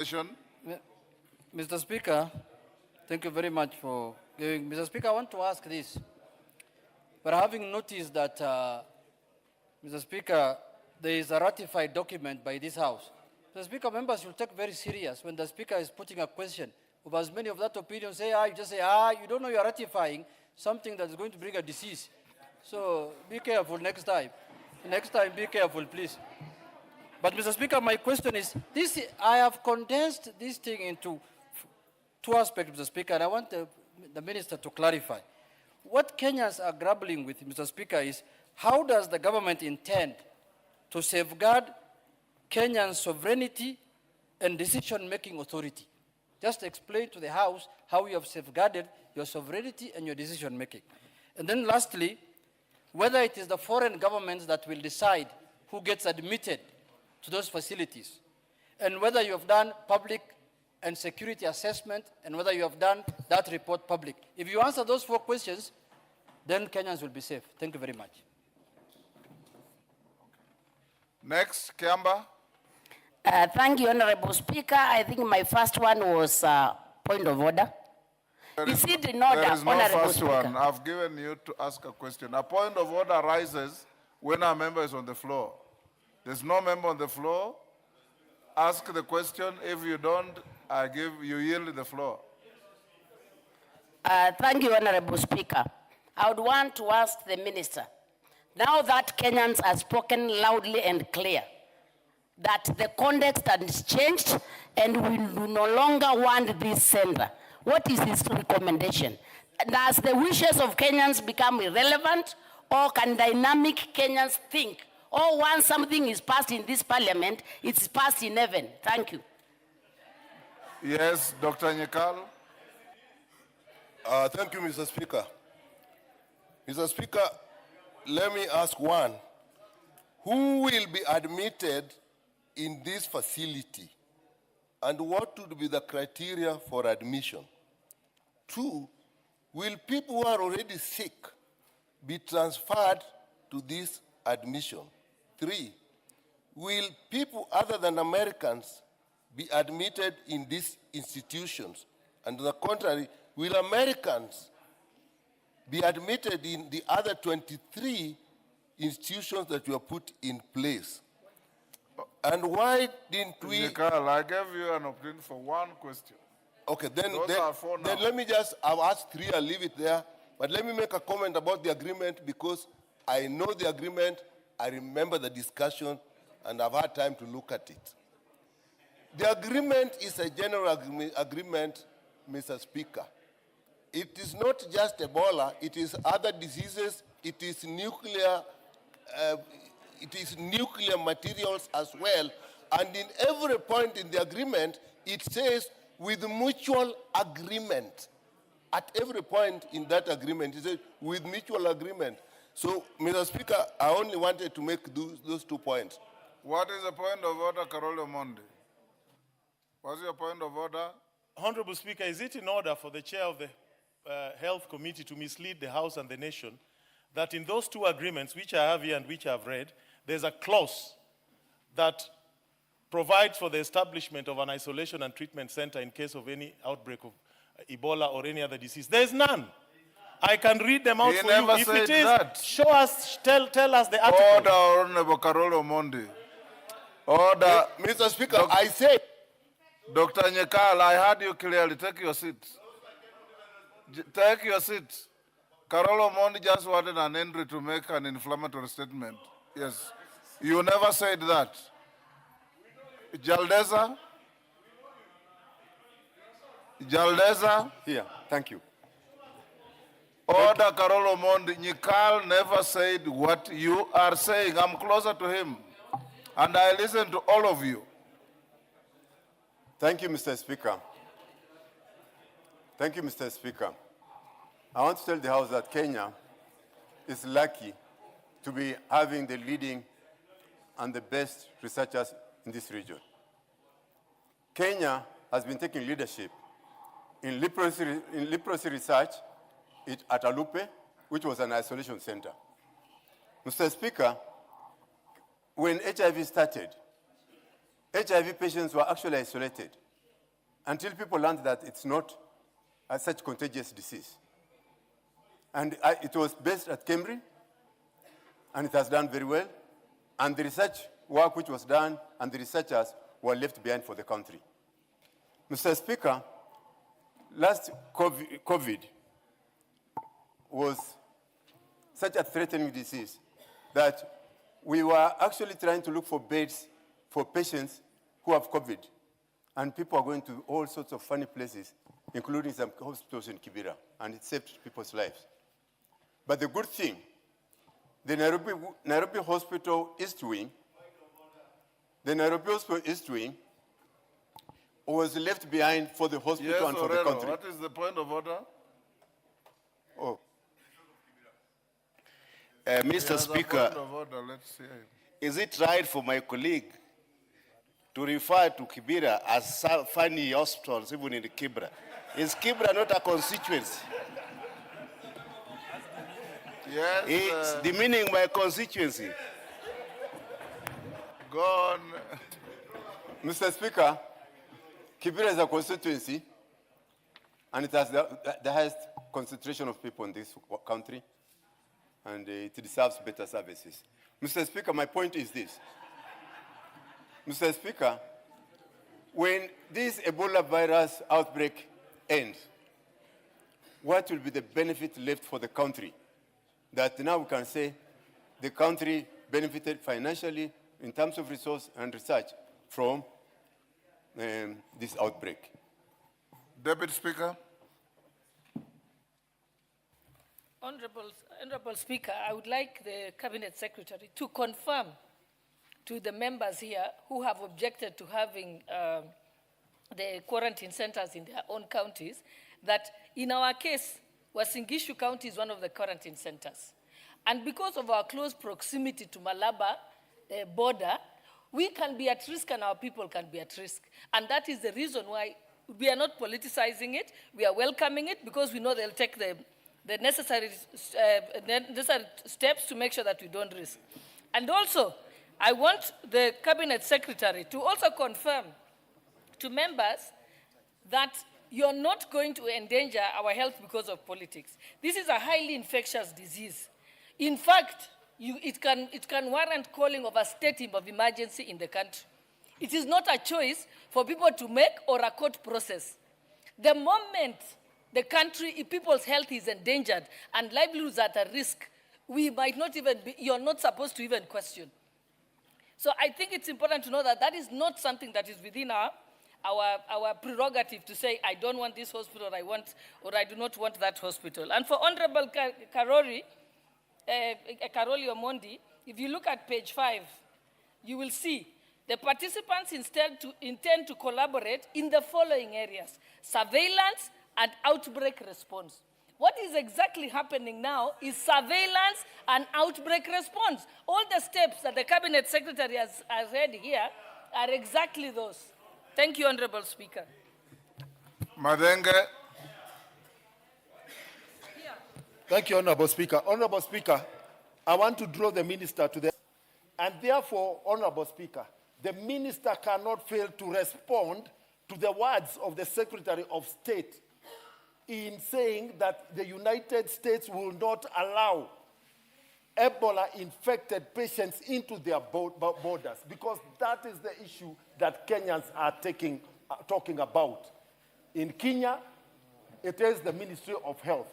Mr. Speaker, thank you very much for giving. Mr. Speaker, I want to ask this. But having noticed that, Mr. Speaker, there is a ratified document by this House. Mr. Speaker, members should take very serious when the Speaker is putting a question. Of as many of that opinion say, you just say, you don't know you are ratifying something that is going to bring a disease. So be careful next time. Next time, be careful, please. But, Mr. Speaker, my question is, I have condensed this thing into two aspects, Mr. Speaker, and I want the Minister to clarify. What Kenyans are grappling with, Mr. Speaker, is how does the government intend to safeguard Kenyan sovereignty and decision-making authority? Just explain to the House how you have safeguarded your sovereignty and your decision-making. And then lastly, whether it is the foreign governments that will decide who gets admitted to those facilities, and whether you have done public and security assessment, and whether you have done that report public. If you answer those four questions, then Kenyans will be safe. Thank you very much. Next, Kiamba. Thank you, Honorable Speaker. I think my first one was point of order. Is it in order, there is no Honorable first Speaker? one. I've given you to ask a question. A point of order arises when a member is on the floor. There's no member on the floor. Ask the question. If you don't, you yield the floor. Thank you, Honorable Speaker. I would want to ask the Minister, now that Kenyans have spoken loudly and clear, that the context has changed and we do no longer want this center, what is his recommendation? Does the wishes of Kenyans become irrelevant, or can dynamic Kenyans think, or once something is passed in this parliament, it's passed in heaven? Thank you. Yes, Dr. Nyekal. Thank you, Mr. Speaker. Mr. Speaker, let me ask one. Who will be admitted in this facility, and what would be the criteria for admission? 2, will people who are already sick be transferred to this admission? 3, will people other than Americans be admitted in these institutions? And on the contrary, will Americans be admitted in the other 23 institutions that were put in place? And why didn't we... Nyekal, I gave you an opportunity for one question. Okay, then let me just, I'll ask 3, I'll leave it there. But let me make a comment about the agreement, because I know the agreement, I remember the discussion, and I've had time to look at it. The agreement is a general agreement, Mr. Speaker. It is not just Ebola, it is other diseases, it is nuclear materials as well. And in every point in the agreement, it says with mutual agreement. At every point in that agreement, it says with mutual agreement. So, Mr. Speaker, I only wanted to make those 2 points. What is the point of order, Carolo Mondi? What's your point of order? Honorable Speaker, is it in order for the chair of the Health Committee to mislead the House and the nation that in those 2 agreements, which I have here and which I have read, there's a clause that provides for the establishment of an isolation and treatment center in case of any outbreak of Ebola or any other disease? There's none. I can read them out for you. If it is, that. show us, tell us the article. Order, Honorable Carolo Mondi. Order. Mr. Speaker, I say... Dr. Nyekal, I heard you clearly. Take your seat. Take your seat. Carolo Mondi just wanted an entry to make an inflammatory statement. Yes. You never said that. Jaldeza? Jaldeza? Here, thank you. Order, Carolo Mondi. Nyekal never said what you are saying. I'm closer to him. And I listen to all of you. Thank you, Mr. Speaker. Thank you, Mr. Speaker. I want to tell the House that Kenya is lucky to be having the leading and the best researchers in this region. Kenya has been taking leadership in leprosy research at Alupe, which was an isolation center. Mr. Speaker, when HIV started, HIV patients were actually isolated until people learned that it's not such contagious disease. And it was based at Cambridge, and it has done very well. And the research work which was done and the researchers were left behind for the country. Mr. Speaker, last COVID was such a threatening disease that we were actually trying to look for beds for patients who have COVID. And people are going to all sorts of funny places, including some hospitals in Kibera, and it saved people's lives. But the good thing, the Nairobi Hospital East Wing, was left behind for the hospital Yes, and for the Orero, country. what is the point of order? Oh, He Mr. has a Speaker, point of order. Let's hear him. is it right for my colleague to refer to Kibera as funny hospitals, even in Kibera? Is Kibera not a constituency? Yes, It's demeaning my constituency. go on. Mr. Speaker, Kibera is a constituency, and it has the highest concentration of people in this country, and it deserves better services. Mr. Speaker, my point is this. Mr. Speaker, when this Ebola virus outbreak ends, what will be the benefit left for the country? That now we can say the country benefited financially in terms of resource and research from this outbreak. Deputy Speaker. Honorable Speaker, I would like the Cabinet Secretary to confirm to the members here who have objected to having the quarantine centers in their own counties that in our case, Uasin Gishu County is one of the quarantine centers. And because of our close proximity to Malaba border, we can be at risk and our people can be at risk. And that is the reason why we are not politicizing it. We are welcoming it because we know they'll take the necessary steps to make sure that we don't risk. And also, I want the Cabinet Secretary to also confirm to members that you're not going to endanger our health because of politics. This is a highly infectious disease. In fact, it can warrant calling of a state of emergency in the country. It is not a choice for people to make or a court process. The moment the country, if people's health is endangered and livelihoods are at risk, we might not even be, you're not supposed to even question. So I think it's important to know that that is not something that is within our prerogative to say, I don't want this hospital, or I do not want that hospital. And for Honorable Karoli Omondi, if you look at page 5, you will see the participants intend to collaborate in the following areas: surveillance and outbreak response. What is exactly happening now is surveillance and outbreak response. All the steps that the Cabinet Secretary has read here are exactly those. Thank you, Honorable Speaker. Madenge. Thank you, Honorable Speaker. Honorable Speaker, I want to draw the minister to the... And therefore, Honorable Speaker, the minister cannot fail to respond to the words of the Secretary of State in saying that the United States will not allow Ebola-infected patients into their borders, because that is the issue that Kenyans are talking about. In Kenya, it is the Ministry of Health.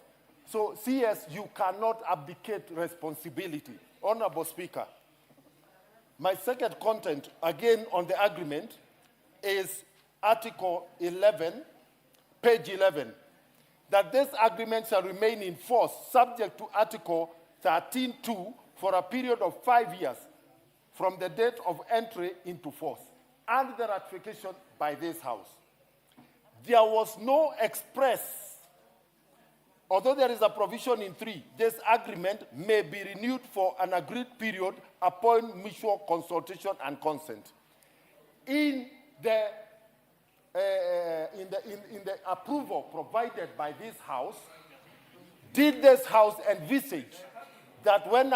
So, CS, you cannot abdicate responsibility. Honorable Speaker, my second content, again on the agreement, is Article 11, page 11, that this agreement shall remain in force subject to Article 13.2 for a period of 5 years from the date of entry into force and the ratification by this House. There was no express, although there is a provision in 3, this agreement may be renewed for an agreed period upon mutual consultation and consent. In the approval provided by this House, did this House envisage that when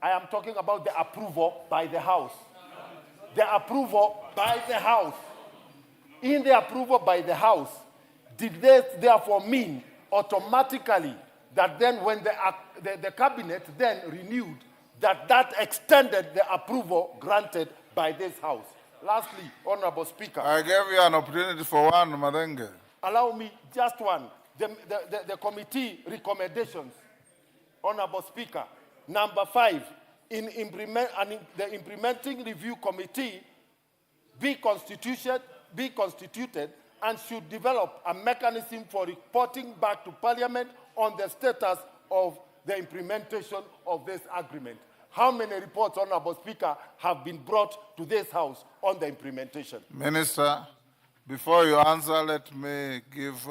I am talking about the approval by the House. The approval by the House. In the approval by the House, did they therefore mean automatically that then when the cabinet then renewed, that extended the approval granted by this House? Lastly, Honorable Speaker. I gave you an opportunity for one, Madenge. Allow me just one. The committee recommendations, Honorable Speaker. Number 5, the implementing review committee be constituted and should develop a mechanism for reporting back to Parliament on the status of the implementation of this agreement. How many reports, Honorable Speaker, have been brought to this House on the implementation? Minister, before you answer, let me give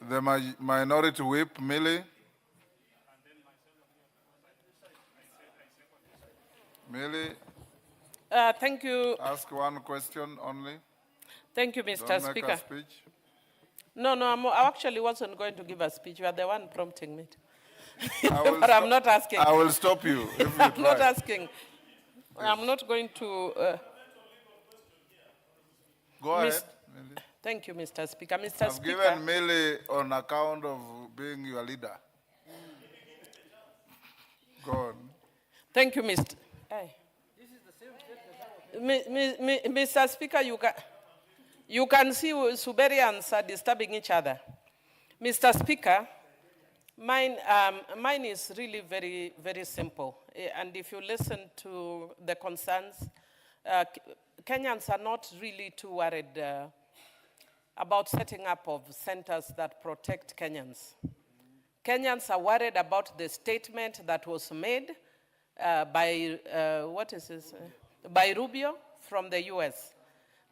the minority whip, Millie. Millie, Thank you. ask one question only. Thank you, Mr. Don't make Speaker. a speech. No, I actually wasn't going to give a speech. You are the one prompting me. I will But I'm not asking. I will stop you if you I'm not try. asking. I'm not going to. Go ahead, Millie. Thank you, Mr. Speaker. Mr. I've Speaker. given Millie on account of being your leader. Go on. Thank you, Mr. Hey. Mr. Speaker, you can see Suberians are disturbing each other. Mr. Speaker, mine is really very, very simple. And if you listen to the concerns, Kenyans are not really too worried about setting up of centers that protect Kenyans. Kenyans are worried about the statement that was made by Rubio from the US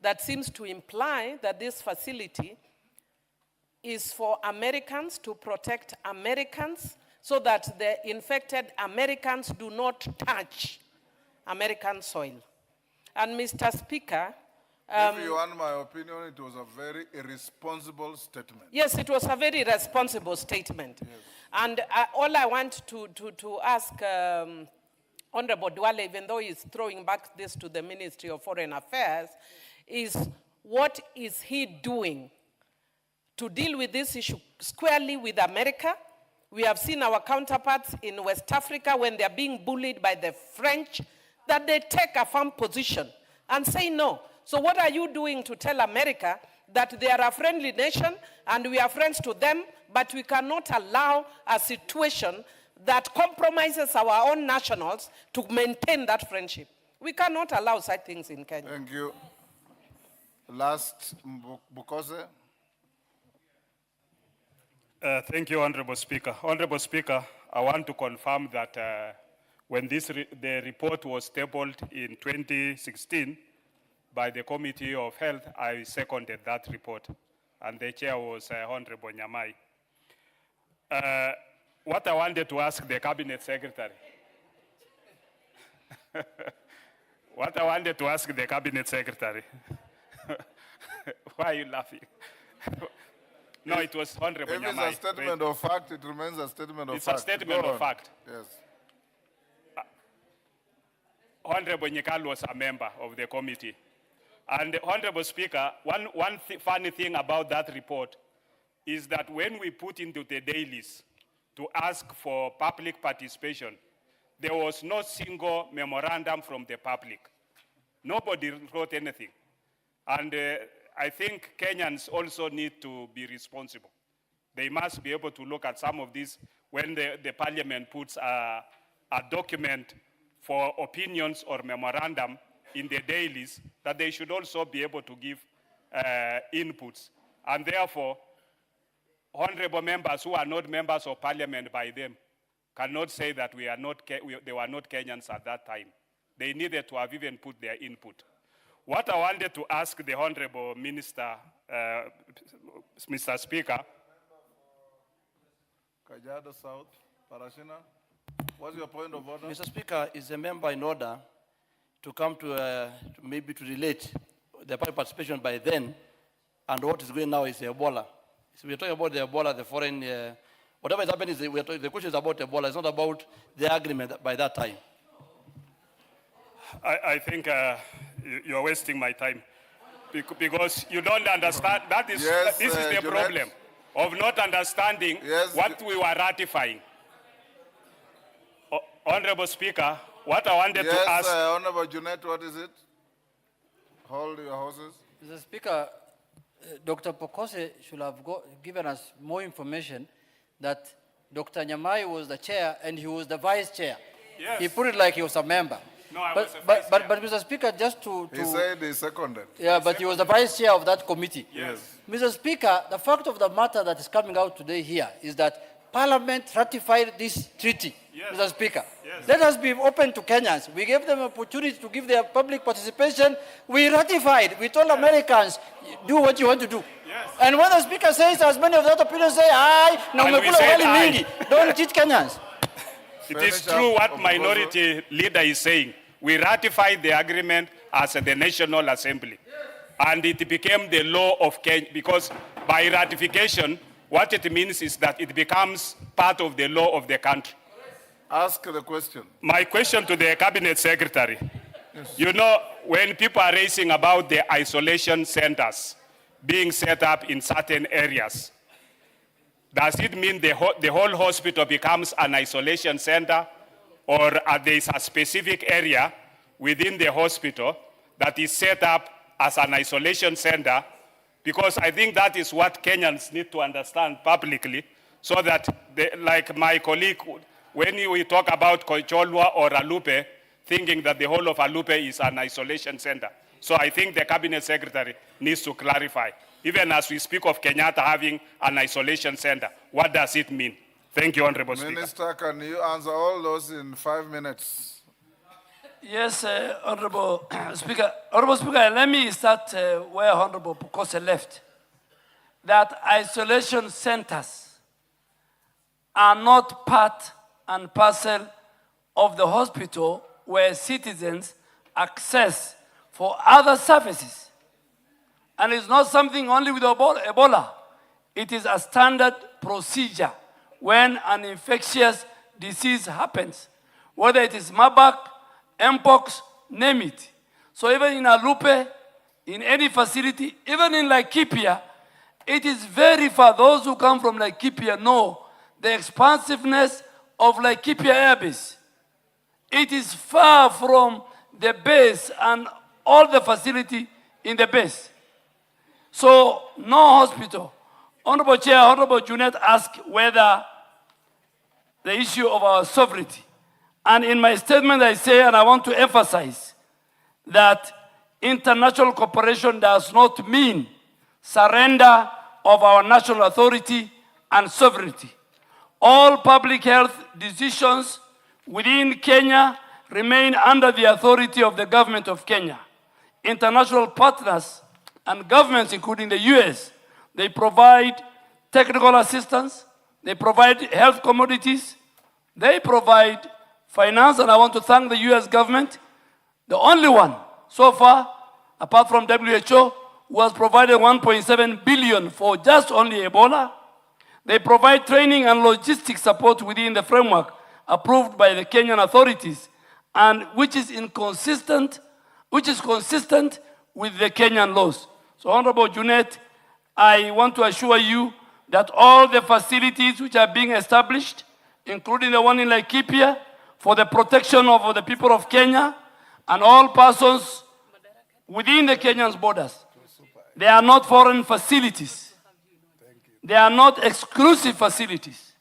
that seems to imply that this facility is for Americans to protect Americans so that the infected Americans do not touch American soil. And Mr. Speaker, if you want my opinion, it was a very irresponsible statement. yes, it was a very responsible statement. Yes. And all I want to ask Honorable Duale, even though he's throwing back this to the Ministry of Foreign Affairs, is what is he doing to deal with this issue squarely with America? We have seen our counterparts in West Africa when they're being bullied by the French, that they take a firm position and say no. So what are you doing to tell America that they are a friendly nation and we are friends to them, but we cannot allow a situation that compromises our own nationals to maintain that friendship? We cannot allow such things in Kenya. Thank you. Last, Bukose. Thank you, Honorable Speaker. Honorable Speaker, I want to confirm that when the report was tabled in 2016 by the Committee of Health, I seconded that report, and the chair was Honorable Nyamai. What I wanted to ask the Cabinet Secretary, what I wanted to ask the Cabinet Secretary, why are you laughing? No, it was Honorable Nyamai. If it's a statement of fact, it remains a statement of fact. It's a statement of fact. Yes. Honorable Nyekal was a member of the committee. And Honorable Speaker, one funny thing about that report is that when we put into the dailies to ask for public participation, there was no single memorandum from the public. Nobody wrote anything. And I think Kenyans also need to be responsible. They must be able to look at some of these when the Parliament puts a document for opinions or memorandum in the dailies, that they should also be able to give inputs. And therefore, honorable members who are not members of Parliament by them cannot say that they were not Kenyans at that time. They needed to have even put their input. What I wanted to ask the Honorable Minister, Mr. Speaker. Kajiado South, Parashina, what's your point of order? Mr. Speaker, is a member in order to come to maybe to relate the public participation by then, and what is going now is Ebola. So we're talking about the Ebola, the foreign Whatever is happening, the question is about Ebola. It's not about the agreement by that time. I think you're wasting my time because you don't understand. This is the Junet. problem of not understanding what we were ratifying. Honorable Speaker, what I wanted to ask. Yes, Honorable Junet, what is it? Hold your horses. Mr. Speaker, Dr. Pokose should have given us more information that Dr. Nyamai was the chair and he was the vice chair. Yes. He put it like he was a member. No, I but, was a but, vice chair. but Mr. Speaker, just to... He said he seconded. Yeah, but he was the vice chair of that committee. Yes. Mr. Speaker, the fact of the matter that is coming out today here is that Parliament ratified this treaty, Yes. Mr. Speaker. Yes. Let us be open to Kenyans. We gave them an opportunity to give their public participation. We ratified. We told Americans, do what you want to do. Yes. And when the Speaker says, as many of that opinion say, aye, now And we umekula said wali aye. mingi. Don't cheat Kenyans. It Finish is true up, what Omogozo. minority leader is saying. We ratified the agreement as the National Assembly. And it became the law of Kenya because by ratification, what it means is that it becomes part of the law of the country. Ask the question. My question to the Cabinet Secretary. You know, when people are raising about the isolation centers being set up in certain areas, does it mean the whole hospital becomes an isolation center, or there is a specific area within the hospital that is set up as an isolation center? Because I think that is what Kenyans need to understand publicly, so that, like my colleague, when we talk about Koicholwa or Alupe, thinking that the whole of Alupe is an isolation center. So I think the Cabinet Secretary needs to clarify. Even as we speak of Kenyatta having an isolation center, what does it mean? Thank you, Honorable Speaker. Minister, can you answer all those in 5 minutes? Yes, Honorable Speaker. Honorable Speaker, let me start where Honorable Pokose left. That isolation centers are not part and parcel of the hospital where citizens access for other services. And it's not something only with Ebola. It is a standard procedure when an infectious disease happens, whether it is Marburg, Mpox, name it. So even in Alupe, in any facility, even in Laikipia, it is very far. Those who come from Laikipia know the expansiveness of Laikipia Air Base. It is far from the base and all the facility in the base. So no hospital. Honorable Chair, Honorable Junet asked whether the issue of our sovereignty. And in my statement I say, and I want to emphasize, that international cooperation does not mean surrender of our national authority and sovereignty. All public health decisions within Kenya remain under the authority of the government of Kenya. International partners and governments, including the US, they provide technical assistance, they provide health commodities, they provide finance, and I want to thank the US government, the only one so far, apart from WHO, who has provided 1.7 billion for just only Ebola. They provide training and logistic support within the framework approved by the Kenyan authorities, and which is consistent with the Kenyan laws. So, Honorable Junet, I want to assure you that all the facilities which are being established, including the one in Laikipia, for the protection of the people of Kenya and all persons within the Kenyan's borders, they are not foreign facilities. They are not exclusive facilities.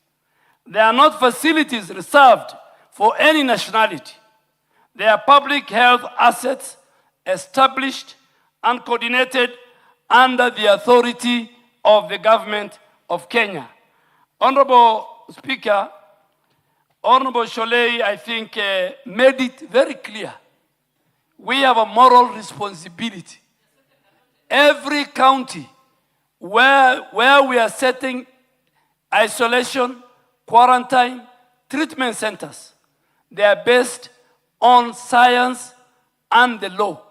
They are not facilities reserved for any nationality. They are public health assets established and coordinated under the authority of the government of Kenya. Honorable Speaker, Honorable Sholei, I think, made it very clear. We have a moral responsibility. Every county where we are setting isolation, quarantine, treatment centers, they are based on science and the law.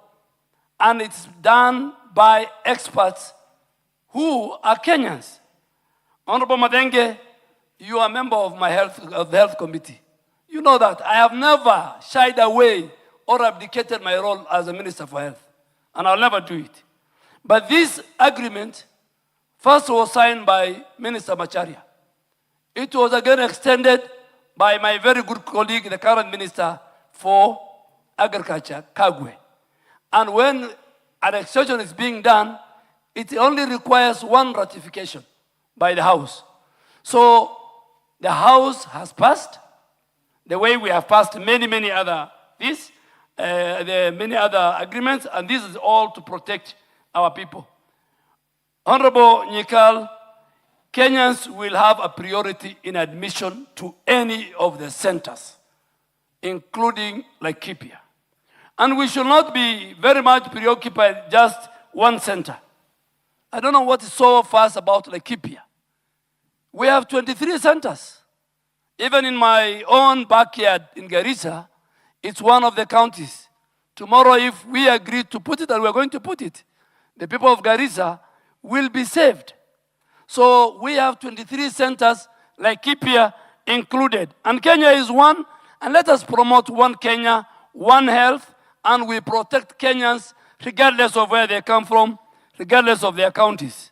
And it's done by experts who are Kenyans. Honorable Madenge, you are a member of the health committee. You know that I have never shied away or abdicated my role as a minister for health, and I'll never do it. But this agreement first was signed by Minister Macharia. It was again extended by my very good colleague, the current Minister for Agriculture, Kagwe. And when an extension is being done, it only requires one ratification by the House. So the House has passed, the way we have passed many other many other agreements, and this is all to protect our people. Honorable Nyikal, Kenyans will have a priority in admission to any of the centers, including Laikipia. And we should not be very much preoccupied just one center. I don't know what is so fast about Laikipia. We have 23 centers. Even in my own backyard in Garissa, it's one of the counties. Tomorrow, if we agree to put it, and we're going to put it, the people of Garissa will be saved. So we have 23 centers, Laikipia included. And Kenya is one, and let us promote one Kenya, one health, and we protect Kenyans regardless of where they come from, regardless of their counties.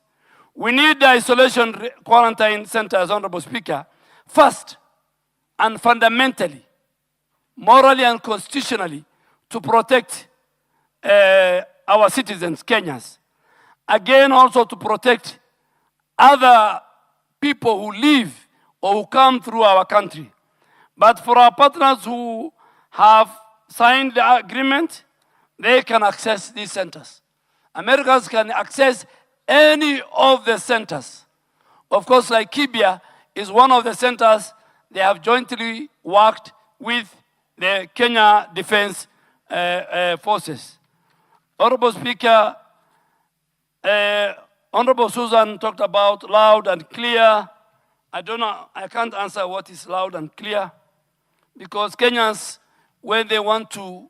We need the isolation quarantine centers, Honorable Speaker, first and fundamentally, morally and constitutionally, to protect our citizens, Kenyans. Again, also to protect other people who live or who come through our country. But for our partners who have signed the agreement, they can access these centers. Americans can access any of the centers. Of course, Laikipia is one of the centers they have jointly worked with the Kenya Defense Forces. Honorable Speaker, Honorable Susan talked about loud and clear. I don't know, I can't answer what is loud and clear, because Kenyans, when they want to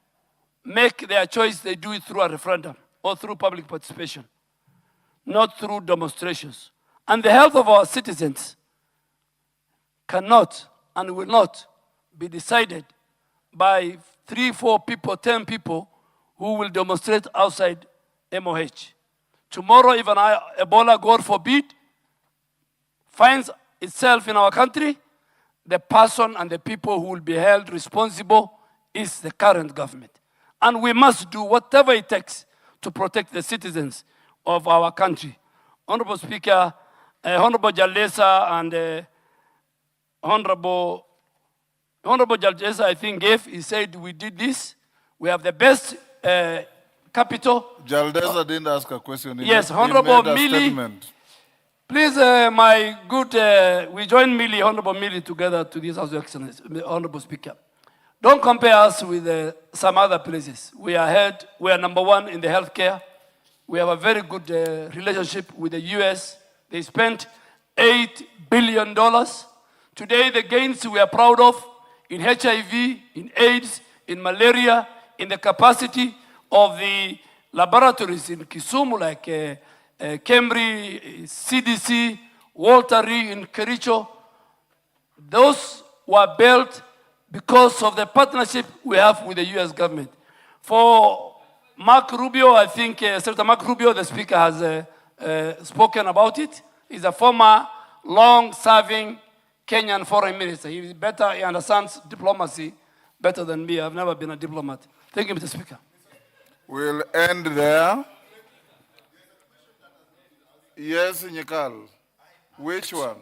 make their choice, they do it through a referendum or through public participation, not through demonstrations. And the health of our citizens cannot and will not be decided by 3, 4 people, 10 people who will demonstrate outside MOH. Tomorrow, even Ebola, God forbid, finds itself in our country, the person and the people who will be held responsible is the current government. And we must do whatever it takes to protect the citizens of our country. Honorable Speaker, Honorable Jalesa and Honorable Jalesa, I think, he said we did this. We have the best capital. Jaldeza didn't ask a question. Yes, Honorable Millie. Please, my good, we join Millie, Honorable Millie, together to this House of Excellency, Honorable Speaker. Don't compare us with some other places. We are ahead. We are number one in the healthcare. We have a very good relationship with the US. They spent $8 billion. Today, the gains we are proud of in HIV, in AIDS, in malaria, in the capacity of the laboratories in Kisumu, like Cambry, CDC, Walter Reed in Kericho, those were built because of the partnership we have with the US government. For Mark Rubio, I think Senator Mark Rubio, the Speaker, has spoken about it. He's a former long-serving Kenyan foreign minister. He understands diplomacy better than me. I've never been a diplomat. Thank you, Mr. Speaker. We'll end there. Yes, Nyikal. Which one?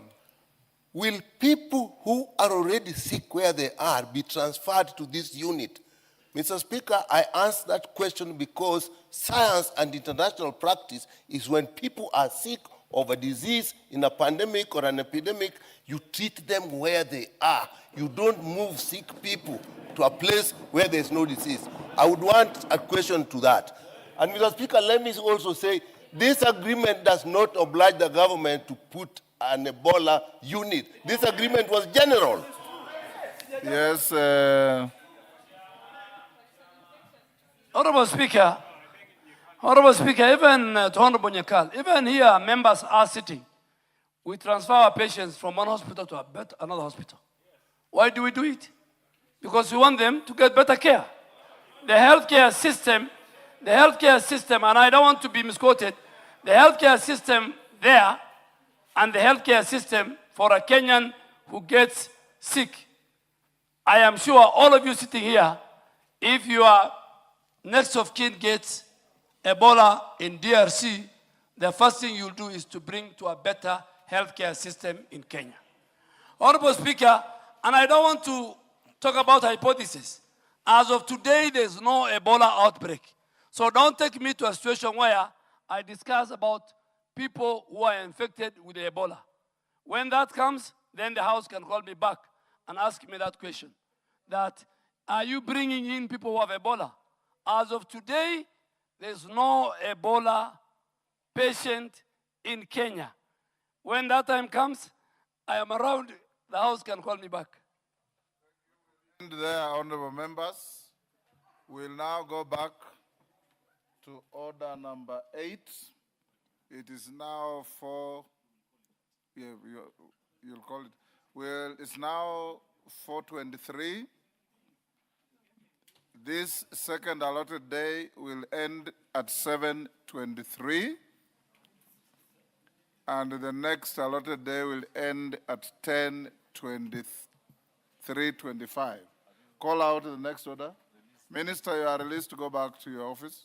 Will people who are already sick where they are be transferred to this unit? Mr. Speaker, I ask that question because science and international practice is when people are sick of a disease in a pandemic or an epidemic, you treat them where they are. You don't move sick people to a place where there's no disease. I would want a question to that. And Mr. Speaker, let me also say, this agreement does not oblige the government to put an Ebola unit. This agreement was general. Yes. Honorable Speaker, even to Honorable Nyakal, even here members are sitting. we transfer our patients from one hospital to another hospital. Why do we do it? Because we want them to get better care. The healthcare system, and I don't want to be misquoted, the healthcare system there and the healthcare system for a Kenyan who gets sick. I am sure all of you sitting here, if your next of kin gets Ebola in DRC, the first thing you'll do is to bring to a better healthcare system in Kenya. Honorable Speaker, and I don't want to talk about hypothesis. As of today, there's no Ebola outbreak. So don't take me to a situation where I discuss about people who are infected with Ebola. When that comes, then the House can call me back and ask me that question. That, are you bringing in people who have Ebola? As of today, there's no Ebola patient in Kenya. When that time comes, I am around, the House can call me back. And there, honorable members, we'll now go back to order number 8. It is now 4, you'll call it, well, it's now 4:23. This second allotted day will end at 7:23. And the next allotted day will end at 10:23:25. Call out the next order. Minister, you are released to go back to your office.